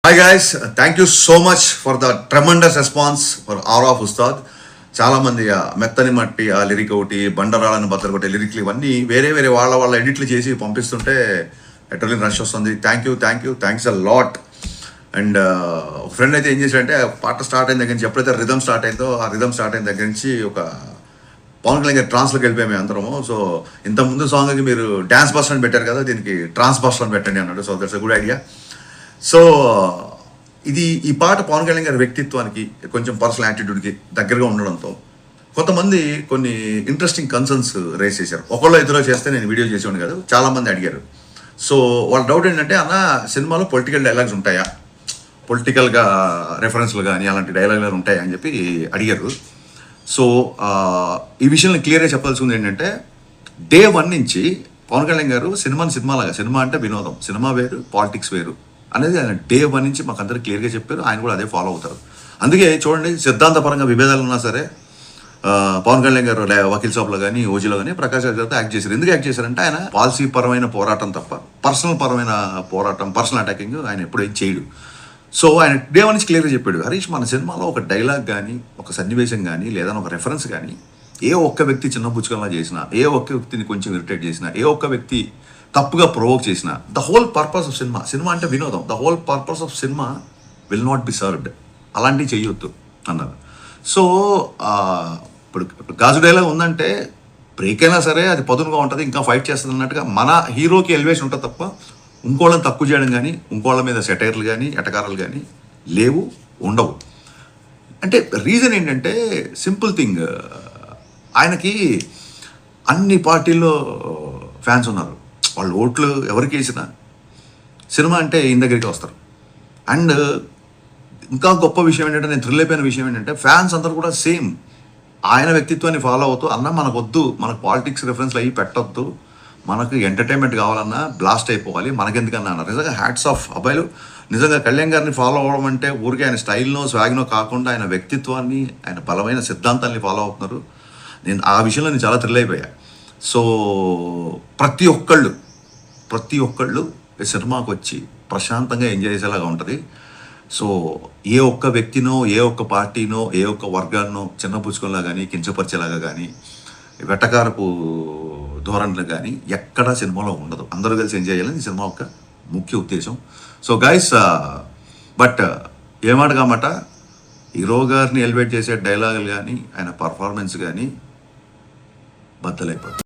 Hi guys, thank you so much for the tremendous response for art of Ustaad. చాలామంది మెత్తని మట్టి ఆ lyric ఒకటి, బండరాళ్ళని బద్దలు కొట్టే లిరిక్లు ఇవన్నీ వేరే వేరే వాళ్ళ ఎడిట్లు చేసి పంపిస్తుంటే ఎటర్లీ రష్ వస్తుంది. Thanks a lot. అండ్ ఒక ఫ్రెండ్ అయితే ఏం చేశాడంటే పాట స్టార్ట్ అయిన దగ్గర నుంచి ఎప్పుడైతే రిథమ్ స్టార్ట్ అయిందో ఆ రిథమ్ స్టార్ట్ అయిన దగ్గర నుంచి ఒక పవన్ కళ్యాణ్ గారి ట్రాన్స్లోకి వెళ్ళిపోయాము మేము అందరము. సో ఇంతకుముందు సాంగ్కి మీరు డ్యాన్స్ బస్టర్ అని పెట్టారు కదా, దీనికి ట్రాన్స్ బస్టర్ అని పెట్టండి అన్నాడు. So that's a good idea. So ఈ పాట పవన్ కళ్యాణ్ గారి వ్యక్తిత్వానికి కొంచెం పర్సనల్ యాటిట్యూడ్కి దగ్గరగా ఉండడంతో కొంతమంది కొన్ని ఇంట్రెస్టింగ్ కన్సర్న్స్ రేస్ చేశారు. ఒకళ్ళు ఇద్దరు చేస్తే నేను వీడియో చేసేవాడిని కాదు, చాలామంది అడిగారు. సో వాళ్ళ డౌట్ ఏంటంటే, అన్న సినిమాలో పొలిటికల్ డైలాగ్స్ ఉంటాయా, పొలిటికల్గా రెఫరెన్స్లు కానీ అలాంటి డైలాగులు ఉంటాయా అని చెప్పి అడిగారు. సో ఈ విషయంలో క్లియర్గా చెప్పాల్సింది ఏంటంటే, డే 1 నుంచి పవన్ కళ్యాణ్ గారు సినిమాలాగా, సినిమా అంటే వినోదం, సినిమా వేరు పాలిటిక్స్ వేరు అనేది ఆయన డే 1 నుంచి మాకు అందరూ క్లియర్గా చెప్పారు. ఆయన కూడా అదే ఫాలో అవుతారు. అందుకే చూడండి, సిద్ధాంతపరంగా విభేదాలు ఉన్నా సరే పవన్ కళ్యాణ్ గారు వకీల్ సాబ్లో కానీ ఓజీలో కానీ ప్రకాష్ రాజ్ గారితో యాక్ట్ చేశారు. ఎందుకు యాక్ట్ చేశారంటే ఆయన పాలసీ పరమైన పోరాటం తప్ప పర్సనల్ పరమైన పోరాటం, పర్సనల్ అటాకింగ్ ఆయన ఎప్పుడేం చేయడు. సో ఆయన డే 1 నుంచి క్లియర్గా చెప్పాడు, హరీష్ మన సినిమాలో ఒక డైలాగ్ కానీ, ఒక సన్నివేశం కానీ, లేదా ఒక రెఫరెన్స్ కానీ ఏ ఒక్క వ్యక్తి చిన్న పుచ్చుకల్లా చేసినా, ఏ ఒక్క వ్యక్తిని కొంచెం ఇరిటేట్ చేసినా, ఏ ఒక్క వ్యక్తి తప్పుగా ప్రొవోక్ చేసిన, the whole purpose of cinema అంటే వినోదం, the whole purpose of cinema will not be served, అలాంటివి చేయొద్దు అన్నారు. సో ఇప్పుడు గాజు డైలాగ్ ఉందంటే బ్రేక్ అయినా సరే అది పదునుగా ఉంటుంది, ఇంకా ఫైట్ చేస్తుంది అన్నట్టుగా మన హీరోకి ఎలివేషన్ ఉంటుంది తప్ప ఇంకోళ్ళని తక్కువ చేయడం కానీ, ఇంకోళ్ళ మీద సెటైర్లు కానీ, ఎటకారాలు కానీ లేవు, ఉండవు. అంటే రీజన్ ఏంటంటే సింపుల్ థింగ్, ఆయనకి అన్ని పార్టీల్లో ఫ్యాన్స్ ఉన్నారు. వాళ్ళు ఓట్లు ఎవరికి వేసినా సినిమా అంటే ఈయన దగ్గరికి వస్తారు. అండ్ ఇంకా గొప్ప విషయం ఏంటంటే, నేను థ్రిల్ అయిపోయిన విషయం ఏంటంటే, ఫ్యాన్స్ అందరూ కూడా సేమ్ ఆయన వ్యక్తిత్వాన్ని ఫాలో అవుతూ, అన్న మనకు వద్దు, మనకు పాలిటిక్స్ రెఫరెన్స్లు అవి పెట్టొద్దు, మనకు ఎంటర్టైన్మెంట్ కావాలన్నా బ్లాస్ట్ అయిపోవాలి, మనకెందుకన్నా అన్నారు. నిజంగా హ్యాట్స్ ఆఫ్ అబ్బాయిలు. నిజంగా కళ్యాణ్ గారిని ఫాలో అవ్వడం అంటే ఊరికే ఆయన స్టైల్నో స్వాగ్నో కాకుండా ఆయన వ్యక్తిత్వాన్ని, ఆయన బలమైన సిద్ధాంతాన్ని ఫాలో అవుతున్నారు. నేను ఆ విషయంలో నేను చాలా థ్రిల్ అయిపోయా. సో ప్రతి ఒక్కళ్ళు సినిమాకి వచ్చి ప్రశాంతంగా ఎంజాయ్ చేసేలాగా ఉంటుంది. సో ఏ ఒక్క వ్యక్తినో, ఏ ఒక్క పార్టీనో, ఏ ఒక్క వర్గాన్నో చిన్నపుచ్చుకోలా కానీ, కించపరిచేలాగా కానీ, వెటకారపు ధోరణులు కానీ ఎక్కడా సినిమాలో ఉండదు. అందరూ కలిసి ఎంజాయ్ చేయాలని ఈ సినిమా యొక్క ముఖ్య ఉద్దేశం. సో గైస్, బట్ ఏమాట కామాట హీరో గారిని ఎలివేట్ చేసే డైలాగులు కానీ, ఆయన పర్ఫార్మెన్స్ కానీ బద్దలైపోతుంది.